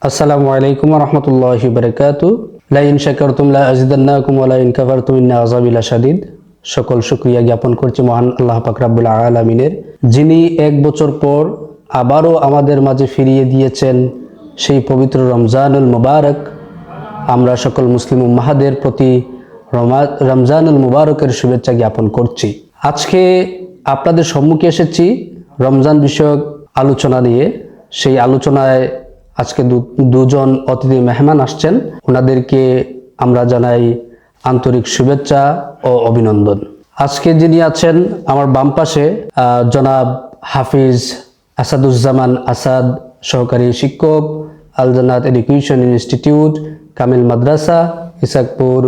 আসসালামু আলাইকুম ওয়া রাহমাতুল্লাহি ওয়া বারাকাতুহু। লা ইন শাকারতুম লা আযিদান্নাকুম ওয়া লা ইন কাফারতুম ইন্না আযাবি লাশাদীদ। সকল শুকরিয়া জ্ঞাপন করছি মহান আল্লাহ পাক রব্বুল আলামিনের, যিনি এক বছর পর আবারও আমাদের মাঝে ফিরিয়ে দিয়েছেন সেই পবিত্র রমজানুল মুবারক। আমরা সকল মুসলিম উম্মাহদের প্রতি রমজানুল মুবারকের শুভেচ্ছা জ্ঞাপন করছি। আজকে আপনাদের সম্মুখে এসেছি রমজান বিষয়ক আলোচনা নিয়ে। সেই আলোচনায় আজকে দুজন অতিথি মেহমান আসছেন, ওনাদেরকে আমরা জানাই আন্তরিক শুভেচ্ছা ও অভিনন্দন। আজকে যিনি আছেন আমার বাম পাশে, জনাব হাফিজ আসাদুজ্জামান আসাদ, সহকারী শিক্ষক, আল জান্নাত এডুকেশন ইনস্টিটিউট, কামিল মাদ্রাসা, ইসাকপুর,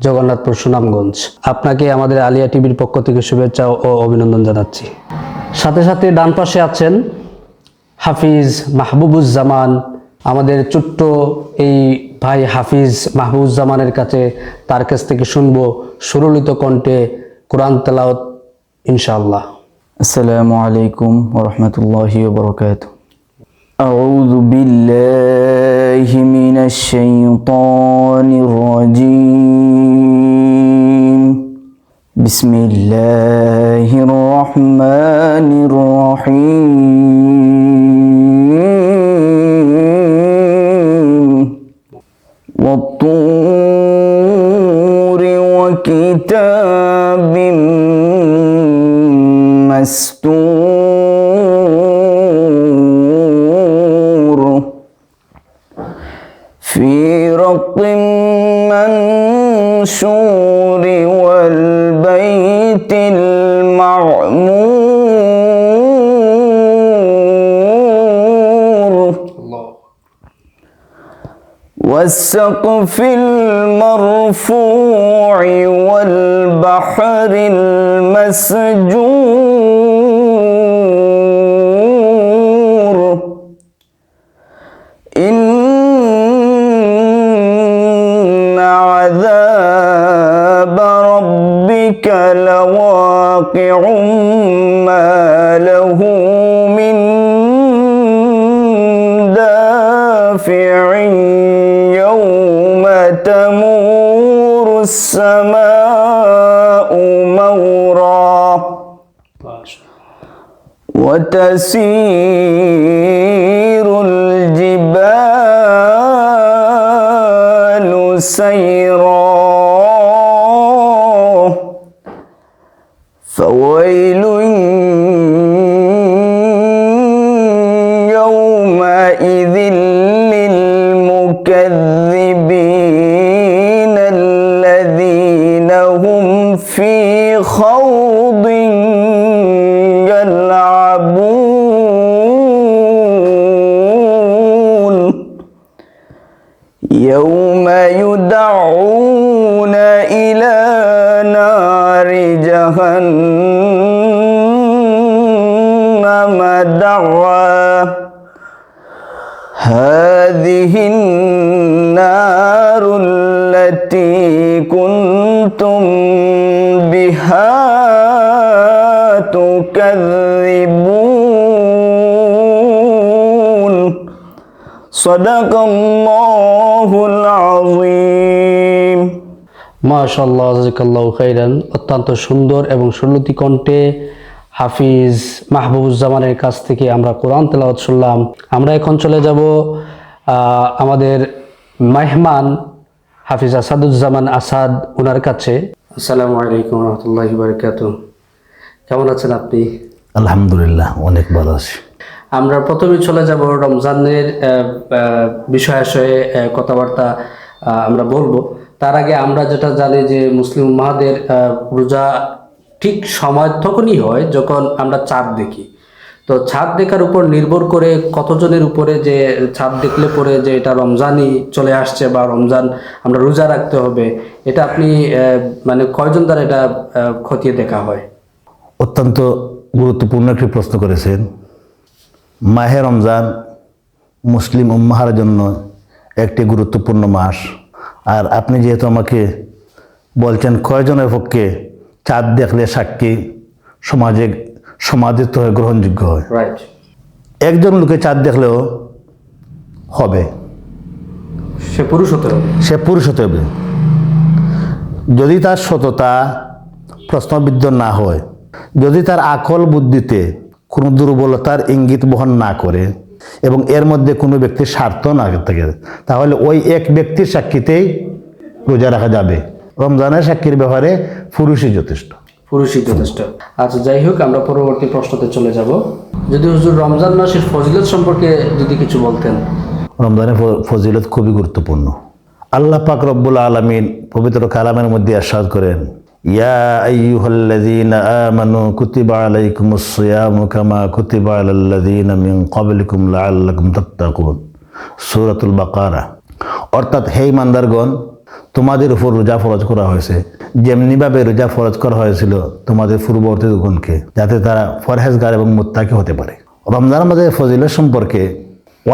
জগন্নাথপুর, সুনামগঞ্জ। আপনাকে আমাদের আলিয়া টিভির পক্ষ থেকে শুভেচ্ছা ও অভিনন্দন জানাচ্ছি। সাথে সাথে ডান পাশে আছেন হাফিজ মাহবুবুজ্জামান। আমাদের ছোট্ট এই ভাই হাফিজ মাহবুবুজ্জামানের তার কাছ থেকে শুনবো সুরলিত কণ্ঠে কোরআন তেলাওয়াত ইনশাআল্লাহ। আসসালামু আলাইকুম ওয়া রাহমাতুল্লাহি ওয়া বারাকাতুহু। আউযু বিল্লাহি মিনাশ শাইতানির রাজীম। বিসমিল্লাহির রহমানির রহিম। ওয়াত-তুরি ওয়া কিতাবিম مستور في رق منشور والبيت المعمور والسقف المرفوع والبحر المسجور إن عذاب ربك لواقع ما له من دافع يوم تمور السماء مورا وتسير الجبال سيرا فويل يومئذ للمكذبين الذين هم في خوض يلعبون يوم يدعون إلى نار جهنم دعا هذه النار التي كنتم بها تكذبون صدق الله العظيم। মাশাআল্লাহ, জাযাকাল্লাহু খাইরান। অত্যন্ত সুন্দর এবং সুরলিত কণ্ঠে হাফিজ মাহবুবুজ্জামানের কাছ থেকে আমরা কোরআন তেলাওয়াত শুনলাম। আমরা এখন চলে যাব আমাদের মেহমান হাফিজ আসাদুজ্জামান আসাদ, ওনার কাছে। আসসালামু আলাইকুম ওয়া রাহমাতুল্লাহি ওয়া বারাকাতুহু। কেমন আছেন আপনি? আলহামদুলিল্লাহ, অনেক ভালো আছি। আমরা প্রথমে চলে যাব রমজানের বিষয়াশয়ে কথাবার্তা আমরা বলবো। তার আগে আমরা যেটা জানি যে মুসলিম উম্মাহদের রোজা ঠিক সময় তখনই হয় যখন আমরা চাঁদ দেখি। তো চাঁদ দেখার উপর নির্ভর করে কতজনের উপরে যে চাঁদ দেখলে পরে যে এটা রমজানই চলে আসছে বা রমজান আমরা রোজা রাখতে হবে, এটা আপনি মানে কয়জন দ্বারা এটা খতিয়ে দেখা হয়? অত্যন্ত গুরুত্বপূর্ণ একটি প্রশ্ন করেছেন। মাহে রমজান মুসলিম উম্মাহার জন্য একটি গুরুত্বপূর্ণ মাস। আর আপনি যেহেতু আমাকে বলছেন কয়জনের পক্ষে চাঁদ দেখলে সাক্ষী সমাধিত হয়ে গ্রহণযোগ্য হয়, রাইট। একজন লোকে চাঁদ দেখলেও হবে, সে পুরুষ হতে হবে। সে পুরুষ হতে হবে। যদি তার সততা প্রশ্নবিদ্ধ না হয়, যদি তার আকল বুদ্ধিতে কোনো দুর্বলতার ইঙ্গিত বহন না করে এবং এর মধ্যে কোনো ব্যক্তির স্বার্থ না থাকে, তাহলে ওই এক ব্যক্তির সাক্ষীতেই রোজা রাখা যাবে। রমজানের সাক্ষীর ব্যাপারে পুরুষই যথেষ্ট। পুরুষই যথেষ্ট। আচ্ছা, যাই হোক, আমরা পরবর্তী প্রশ্নতে চলে যাব। যদি হুজুর রমজান মাসের ফজিলত সম্পর্কে যদি কিছু বলতেন। রমজানের ফজিলত খুবই গুরুত্বপূর্ণ। আল্লাহ পাক রব্বুল আলামিন পবিত্র কালামের মধ্যে ইরশাদ করেন, ইয়া আইয়ুহাল্লাযীনা আমানু কুতিবা আলাইকুমুস সিয়ামু কামা কুতিবা আলাল্লাযীনা মিন ক্বাবলিকুম লাআল্লাকুম তাত্তাকুন। সূরাতুল বাকারা। অর্থাৎ হে ইমানদারগণ, তোমাদের উপর রোজা ফরজ করা হয়েছে যেমনিভাবে রোজা ফরজ করা হয়েছিল তোমাদের পূর্ববর্তীগণকে, যাতে তারা পরহেজগার এবং মুত্তাকি হতে পারে। রমজান মাসের ফজিলত সম্পর্কে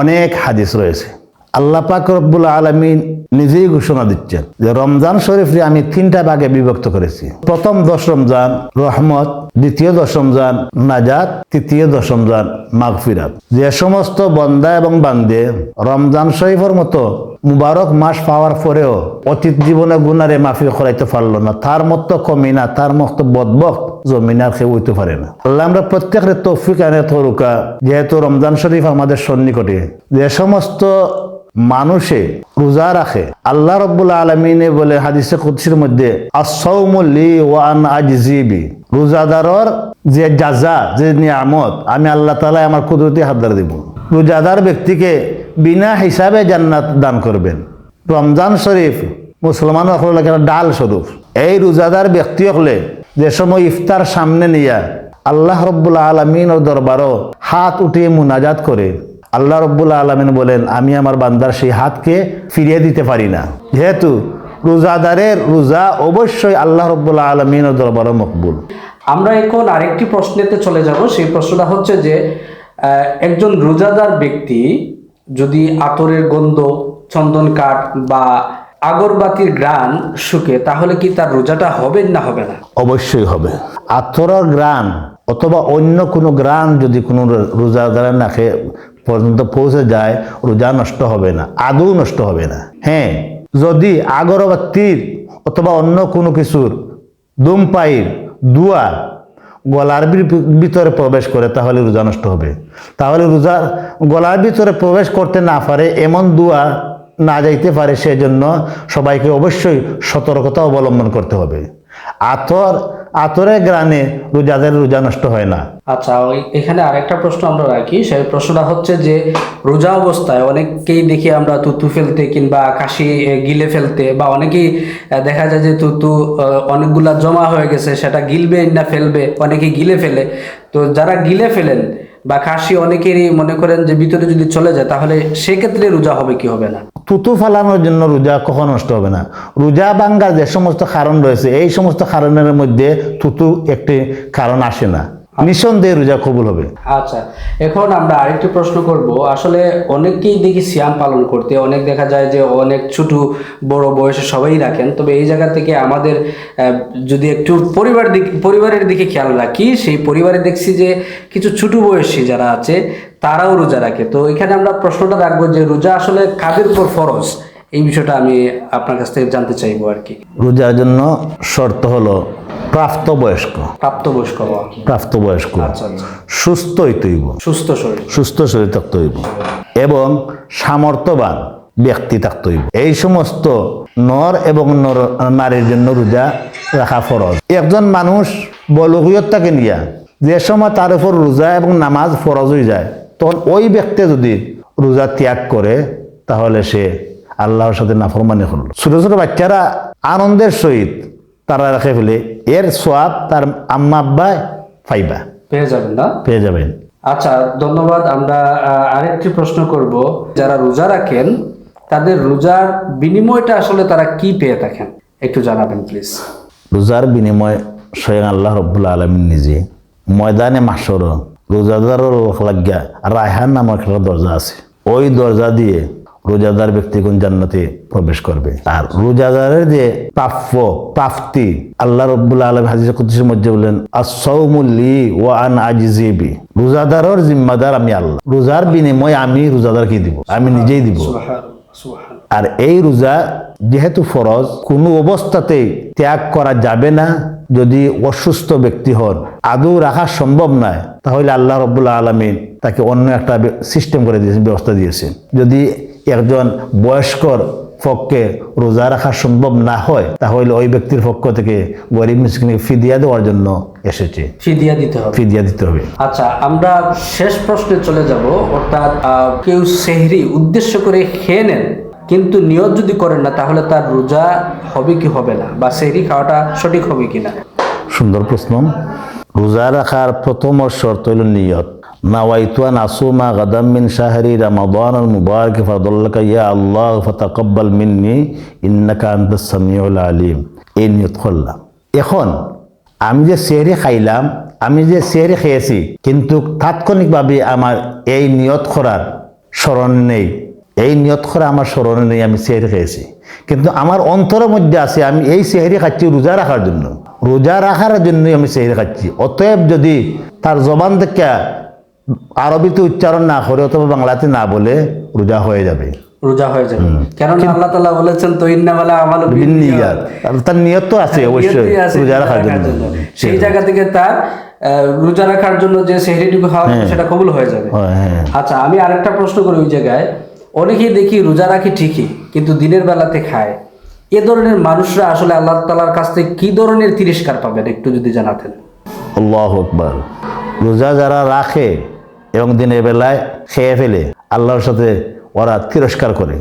অনেক হাদিস রয়েছে। আল্লাহ পাক রব্বুল আলামিন নিজেই ঘোষণা দিচ্ছেন যে রমজান শরীফে আমি 3টা ভাগে বিভক্ত করেছি। প্রথম 10 রমজান রহমত, দ্বিতীয় 10 রমজান নাজাত, তৃতীয় 10 রমজান মাগফিরাত। যে সমস্ত বন্দা এবং বান্দে রমজান শরীফের মতো মুবারক মাস পাওয়ার পরেও অতীত জীবনে গুনারে মাফি করাইতে পারলো না, তার মতো কমিনা, তার মতো বদবক জমিনার কেউ হইতে পারে না। আল্লাহ আমরা প্রত্যেকের তৌফিক আনে তরুকা। যেহেতু রমজান শরীফ আমাদের সন্নিকটে, যে সমস্ত মানুষে রোজা রাখে, আল্লাহ রাব্বুল আলামিনে বলে হাদিসে কুদসির মধ্যে, আস-সাওমু লি ওয়া আনা আজজি বি। রোজাদারর যে জাযা, যে নিয়ামত, আমি আল্লাহ তাআলা আমার কুদরতি হাত দ্বারা দেব। রোজাদার ব্যক্তিকে বিনা হিসাবে জান্নাত দান করবেন। রমজান শরীফ মুসলমান হলে ডাল স্বরূপ। এই রোজাদার ব্যক্তি হলে যে সময় ইফতার সামনে নিয়া আল্লাহ রাব্বুল আলামিনের দরবারও হাত উঠিয়ে মুনাজাত করে, আল্লাহ রাব্বুল আলামিন বলেন, আমি আমার বান্দার সেই হাতকে ফিরিয়ে দিতে পারি না। যেহেতু রোজাদারের রোজা অবশ্যই আল্লাহ রাব্বুল আলামিনের দরবারে মকবুল। আমরা এখন আরেকটি প্রশ্নেতে চলে যাব। সেই প্রশ্নটা হচ্ছে যে একজন রোজাদার ব্যক্তি যদি আতরের গন্ধ, চন্দন কাঠ বা আগরবাতির ঘ্রাণ শুকে, তাহলে কি তার রোজাটা হবে না হবে না? অবশ্যই হবে। আতরের ঘ্রাণ অথবা অন্য কোনো ঘ্রাণ যদি কোনো রোজাদারের নাকে পর্যন্ত পৌঁছে যায়, রোজা নষ্ট হবে না, আদৌ নষ্ট হবে না। হ্যাঁ, যদি আগরবাতির অথবা অন্য কোনো কিছুর ধূমপায়ীর ধোঁয়া গলার ভিতরে প্রবেশ করে, তাহলে রোজা নষ্ট হবে। তাহলে রোজা গলার ভিতরে প্রবেশ করতে না পারে এমন ধোঁয়া না যাইতে পারে, সেজন্য সবাইকে অবশ্যই সতর্কতা অবলম্বন করতে হবে। আতরের গ্রানে রোজাদের রোজা নষ্ট হয় না। আচ্ছা, এখানে আরেকটা প্রশ্ন আমরা রাখি। সেই প্রশ্নটা হচ্ছে যে রোজা অবস্থায় অনেককেই দেখি আমরা তুতু ফেলতে কিংবা কাশি গিলে ফেলতে, বা অনেকেই দেখা যায় যে তুতু অনেকগুলা জমা হয়ে গেছে, সেটা গিলবে না ফেলবে, অনেকেই গিলে ফেলে। তো যারা গিলে ফেলেন বা কাশি অনেকেরই মনে করেন যে ভিতরে যদি চলে যায়, তাহলে সেক্ষেত্রে রোজা হবে কি হবে না? তুতু ফালানোর জন্য রোজা কখনো নষ্ট হবে না। রোজা ভাঙ্গার যে সমস্ত কারণ রয়েছে, এই সমস্ত কারণের মধ্যে তুতু একটি কারণ আসে না, নিঃসন্দেহে রোজা কবুল হবে। আচ্ছা, এখন আমরা আরেকটি প্রশ্ন করব। আসলে অনেককেই দেখি সিয়াম পালন করতে, অনেক দেখা যায় যে অনেক ছোট বড় বয়সে সবাই রাখেন। তবে এই জায়গা থেকে আমাদের যদি একটু পরিবারের দিকে খেয়াল রাখি, সেই পরিবারে দেখছি যে কিছু ছোট বয়সী যারা আছে তারাও রোজা রাখে। তো এখানে আমরা প্রশ্নটা রাখবো যে রোজা আসলে কাদের উপর ফরজ, এই বিষয়টা আমি আপনার কাছ থেকে জানতে চাইবো আর কি। রোজার জন্য শর্ত হলো প্রাপ্তবয়স্ক। প্রাপ্তবয়স্ক আচ্ছা আচ্ছা, সুস্থ হইতে হইব, সুস্থ শরীর থাকতে হইব এবং সামর্থ্যবান ব্যক্তি থাকতে হইব। এই সমস্ত নর এবং নারীর জন্য রোজা রাখা ফরজ। একজন মানুষ বলুগিয়তটাকে নিয়ে যে সময় তার উপর রোজা এবং নামাজ ফরজ হয়ে যায়, তখন ওই ব্যক্তি যদি রোজা ত্যাগ করে, তাহলে সে আল্লাহর সাথে নাফরমানি করল। ছোট ছোট বাচ্চারা আনন্দের সহিত তারা রেখে ফেলে, এর সোয়াব তার আম্মা আব্বা পেয়ে যাবেন। আচ্ছা, ধন্যবাদ। আমরা আরেকটি প্রশ্ন করব। যারা রোজা রাখেন তাদের রোজার বিনিময়টা আসলে তারা কি পেয়ে থাকেন, একটু জানাবেন প্লিজ। রোজার বিনিময় স্বয়ং আল্লাহ রাব্বুল আলামিন নিজে ময়দানে মাহশর রোজাদারের লাগিয়া রায়হান নামক একটা দরজা আছে, ওই দরজা দিয়ে রোজাদার ব্যক্তিগণ জান্নাতে প্রবেশ করবে। আর রোজাদারের যে প্রাপ্তি আল্লাহ রাব্বুল আলামিন হাদিসে কুদসির মধ্যে বলেন, আস-সাওমু লি ওয়া আনা আজজি বি। রোজাদারের জিম্মাদার আমি আল্লাহ, রোজার বিনিময় আমি রোজাদারকে দিব, আমি নিজেই দিব। আর এই রোজা যেহেতু ফরজ, কোনো অবস্থাতেই ত্যাগ করা যাবে না। যদি অসুস্থ ব্যক্তি হন, আদৌ রাখা সম্ভব নয়, তাহলে আল্লাহ রাব্বুল আলামিন তাকে অন্য একটা সিস্টেম করে দিয়েছেন, ব্যবস্থা দিয়েছেন। যদি একজন বয়স্কর পক্ষে রোজা রাখা সম্ভব না হয়, তাহলে ওই ব্যক্তির পক্ষ থেকে গরিব মিসকিনকে ফিদিয়া দেওয়ার জন্য এসেছে, ফিদিয়া দিতে হবে। ফিদিয়া দিতে হবে। আচ্ছা, আমরা শেষ প্রশ্নে চলে যাব। অর্থাৎ কেউ সেহরি উদ্দেশ্য করে খেয়ে নেন, কিন্তু নিয়ত যদি করেন না, তাহলে তার রোজা হবে কি হবে না, বা সেহরি খাওয়াটা সঠিক হবে কিনা? সুন্দর প্রশ্ন। রোজা রাখার প্রথম শর্ত হল নিয়ত। নাওয়াইতু আন আসুমা গাদাম মিন শাহরি রমাদান আল মুবারক ফাদাল্লাকা ইয়া আল্লাহ ফাতাকাব্বাল মিন্নি ইন্নাকা আনতাস সামিউল আলিম। এই নিয়ত করলাম। এখন আমি যে সেহরি খাইলাম, আমি যে সেহরি খেয়েছি, কিন্তু তাৎক্ষণিকভাবে আমার এই নিয়ত করার স্মরণ নেই, এই নিয়ত করা আমার স্মরণে নেই, আমি সেহরি খেয়েছি, কিন্তু আমার অন্তরের মধ্যে আছে আমি এই সেহরি খাচ্ছি রোজা রাখার জন্য, রোজা রাখার জন্যই আমি সেহরি খাচ্ছি। অতএব যদি তার জবান থেকে আরবিতে উচ্চারণ না করে অথবা বাংলাতে না বলে, রোজা হয়ে যাবে, রোজা হয়ে যাবে। কারণ আল্লাহ তাআলা বলেছেন তো ইন্নামাল আমালু বিন্নিয়াত, তার নিয়ত তো আছে অবশ্যই রোজা রাখার জন্য। সেই জায়গা থেকে তার রোজা রাখার জন্য যে সেহরিটুকু খাওয়া সেটা কবুল হয়ে যাবে। আচ্ছা, আমি আরেকটা প্রশ্ন করি ওই জায়গায়। অনেকেই দেখি রোজা রাখি ঠিকই, কিন্তু দিনের বেলাতে খায়। এ ধরনের মানুষরা আসলে আল্লাহ তাআলার কাছ থেকে কি ধরনের তিরস্কার পাবেন, একটু যদি জানাতেন। আল্লাহু আকবার। রোজা যারা রাখে এবং দিনের বেলায় খেয়ে ফেলে, আল্লাহর সাথে ওরা তিরস্কার করে,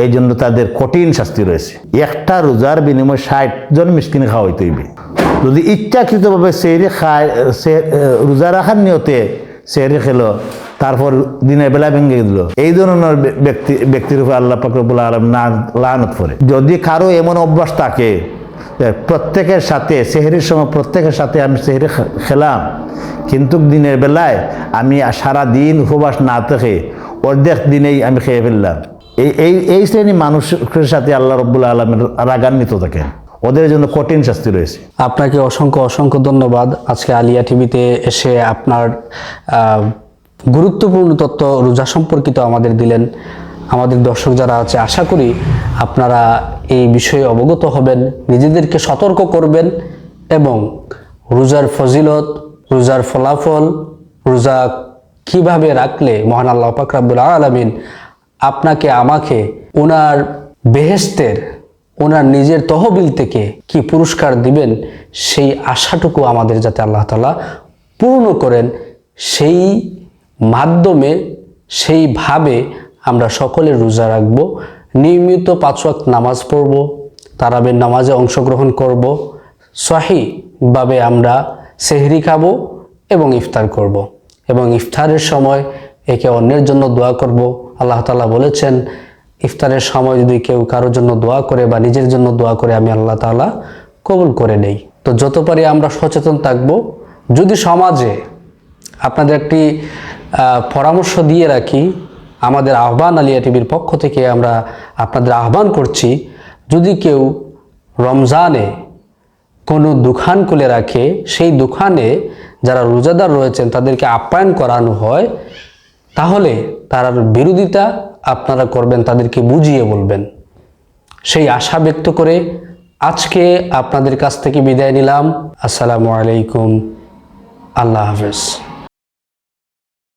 এই জন্য তাদের কঠিন শাস্তি রয়েছে। একটা রোজার বিনিময়ে 60 জন মিসকিন খাওয়াইতে হইবে। যদি ইচ্ছাকৃতভাবে সেহরি খায়, রোজা রাখার নিয়তে সেহরি খেলো, তারপর দিনের বেলা ভেঙে দিল, এই ধরনের ব্যক্তির উপর আল্লাহ পাক রব্বুল আলামিন লানত করে। যদি কারো এমন অভ্যাস থাকে, প্রত্যেকের সাথে সেহরির সময় প্রত্যেকের সাথে আমি সেহরি খেলাম, কিন্তু দিনের বেলায় আমি সারা দিন উপবাস না থেকে অর্ধেক দিনেই আমি খেয়ে ফেললাম, এই শ্রেণী মানুষের সাথে আল্লাহ রব্বুল আলামিন রাগান্বিত থাকেন, ওদের জন্য কঠিন শাস্তি রয়েছে। আপনাকে অসংখ্য ধন্যবাদ আজকে আলিয়া টিভিতে এসে আপনার গুরুত্বপূর্ণ তথ্য রোজা সম্পর্কিত আমাদের দিলেন। আমাদের দর্শক যারা আছে, আশা করি আপনারা এই বিষয়ে অবগত হবেন, নিজেদেরকে সতর্ক করবেন এবং রোজার ফজিলত, রোজার ফলাফল, রোজা কিভাবে রাখলে মহান আল্লাহ পাক রব্বুল আলামিন আপনাকে আমাকে ওনার বেহেশতের, ওনার নিজের তহবিল থেকে কি পুরস্কার দিবেন, সেই আশাটুকু আমাদের যাতে আল্লাহ তাআলা পূর্ণ করেন, সেই মাধ্যমে সেইভাবে আমরা সকলে রোজা রাখবো, নিয়মিত 5 ওয়াক্ত নামাজ পড়ব, তারাবির নামাজে অংশগ্রহণ করব, সহিভাবে আমরা সেহরি খাবো এবং ইফতার করব, এবং ইফতারের সময় একে অন্যের জন্য দোয়া করব। আল্লাহ তাআলা বলেছেন, ইফতারের সময় যদি কেউ কারোর জন্য দোয়া করে বা নিজের জন্য দোয়া করে, আমি আল্লাহ তাআলা কবুল করে নেই। তো যত পারি আমরা সচেতন থাকব। যদি সমাজে আপনাদের একটি পরামর্শ দিয়ে রাখি, আমাদের আহ্বান আলিয়া টিভির পক্ষ থেকে আমরা আপনাদের আহ্বান করছি, যদি কেউ রমজানে কোনো দোকান খুলে রাখে, সেই দোকানে যারা রোজাদার রয়েছেন তাদেরকে আপ্যায়ন করানো হয়, তাহলে তার বিরোধিতা আপনারা করবেন, তাদেরকে বুঝিয়ে বলবেন। সেই আশা ব্যক্ত করে আজকে আপনাদের কাছ থেকে বিদায় নিলাম। আসসালামু আলাইকুম, আল্লাহ হাফেজ।